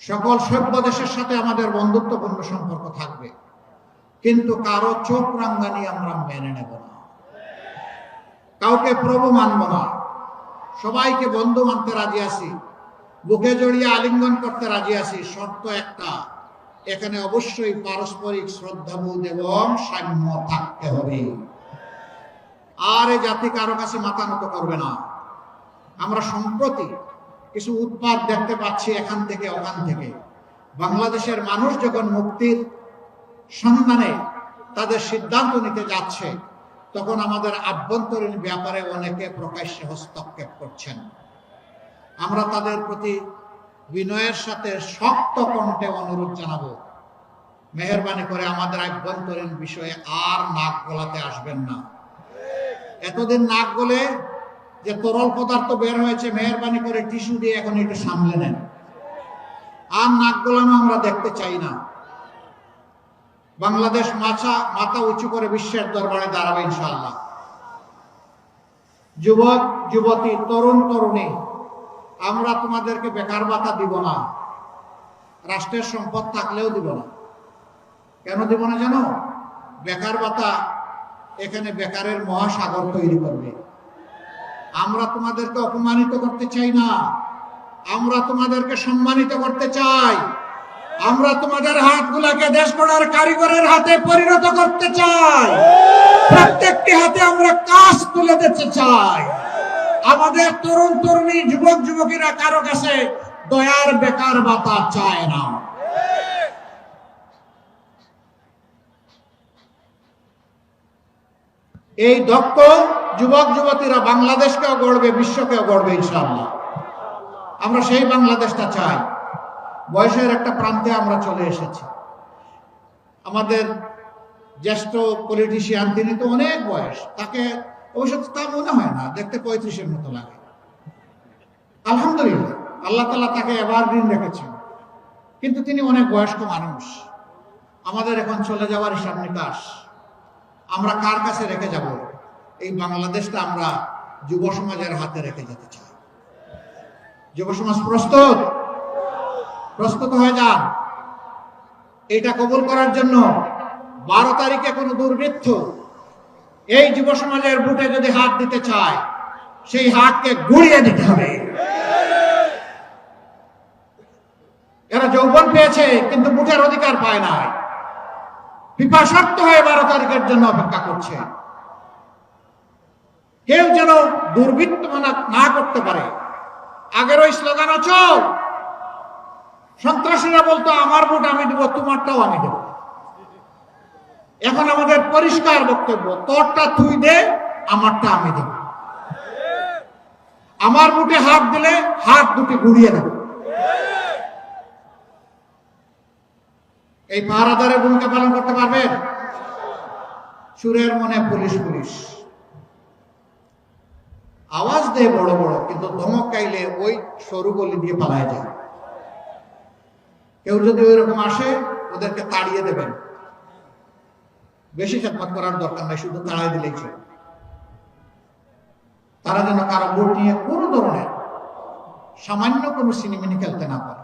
সকল সভ্য দেশের সাথে আমাদের বন্ধুত্বপূর্ণ সম্পর্ক থাকবে, কিন্তু কারো চোখ রাঙ্গানি আমরা মেনে নেব না, কাউকে প্রভু মানব না, সবাইকে বন্ধু মানতে রাজি আছি, বুকে জড়িয়ে আলিঙ্গন করতে রাজি আছি। শর্ত একটা, এখানে অবশ্যই পারস্পরিক শ্রদ্ধাবোধ এবং সাম্য থাকতে হবে। আর এ জাতি কারো কাছে মাথা নত করবে না। আমরা সম্প্রতি কিছু উৎপাত দেখতে পাচ্ছি এখান থেকে ওখান থেকে। বাংলাদেশের মানুষ যখন মুক্তির সন্ধানে তাদের সিদ্ধান্ত নিতে যাচ্ছে, তখন আমাদের আভ্যন্তরীণ ব্যাপারে অনেকে প্রকাশ্যে হস্তক্ষেপ করছেন। আমরা তাদের প্রতি বিনয়ের সাথে শক্ত কণ্ঠে অনুরোধ জানাবো, মেহেরবানি করে আমাদের আভ্যন্তরীণ বিষয়ে আর নাক গলাতে আসবেন না। এতদিন নাক গলে যে তরল পদার্থ বের হয়েছে, মেহেরবানি করে টিস্যু দিয়ে এখন একটু সামলে নেন। আর নাক গলানো আমরা দেখতে চাই না। বাংলাদেশ মাথা উঁচু করে বিশ্বের দরবারে দাঁড়াবে ইনশাআল্লাহ। যুবক যুবতী, তরুণ তরুণী, আমরা তোমাদেরকে বেকার ভাতা দিব না, রাষ্ট্রের সম্পদ থাকলেও দিব না। কেন দিব না জানো? বেকার ভাতা এখানে বেকারের মহাসাগর তৈরি করবে। আমরা তোমাদেরকে অপমানিত করতে চাই না, আমরা তোমাদেরকে সম্মানিত করতে চাই। আমরা তোমাদের হাতগুলাকে দেশ গড়ার কারিগরের হাতে পরিণত করতে চাই। প্রত্যেকটি হাতে আমরা কাজ তুলে দিতে চাই। আমাদের তরুণ তরুণী, যুবক যুবতীরা কারো কাছে দয়ার বেকার ভাতা চায় না। এই দক্ষ যুবক যুবতীরা বাংলাদেশকেও গড়বে, বিশ্বকেও গড়বে ইনশাআল্লাহ। আমরা সেই বাংলাদেশটা চাই। বয়সের একটা প্রান্তে আমরা চলে এসেছি। আমাদের জ্যেষ্ঠ পলিটিশিয়ান, তিনি তো অনেক বয়স, তাকে অবশ্য তা মনে হয় না, দেখতে 35-এর মতো লাগে। আলহামদুলিল্লাহ, আল্লাহ তাআলা তাকে এভারগ্রিন রেখেছেন, কিন্তু তিনি অনেক বয়স্ক মানুষ। আমাদের এখন চলে যাওয়ার হিসাব নিকাশ আমরা কার কাছে রেখে যাব? এই বাংলাদেশটা আমরা যুব সমাজের হাতে রেখে যেতে চাই। যুব সমাজ প্রস্তুত? প্রস্তুত হয়ে যান। এটা কবুল করার জন্য 12 তারিখে কোন দুর্বৃত্ত এই যুব সমাজের বুটে যদি হাত দিতে চায়, সেই হাতকে গুড়িয়ে দিতে হবে। এরা যৌবন পেয়েছে কিন্তু বুটের অধিকার পায় না। পিপাসার্থ হয়ে 12 তারিখের জন্য অপেক্ষা করছে। কেউ যেন দুর্বৃত্ত না করতে পারে। আগের ওই স্লোগান অচল। সন্ত্রাসীরা বলতো আমার ভোট আমি দেব, তোমারটাও আমি দেব। এখন আমাদের পরিষ্কার বক্তব্য, তোরটা তুই দে, আমারটা আমি দেব। আমার ভোটে হাত দিলে হাত দুটি ঘুরিয়ে দেব। এই পাহারাদারের ভূমিকা পালন করতে পারবেন? সুরের মনে পুলিশ পুলিশ আওয়াজ দেয় বড় বড়, কিন্তু ধমক খাইলে ওই সরু গলি দিয়ে পালায় যায়। কেউ যদি ওই রকম আসে, ওদেরকে তাড়িয়ে দেবেন। বেশি খেদমত করার দরকার নাই, শুধু তাড়াই দিলেই চলে। তারা যেন কারো ভোট নিয়ে কোনো ধরনের সামান্য কোনো সিনেমিনি খেলতে না পারে।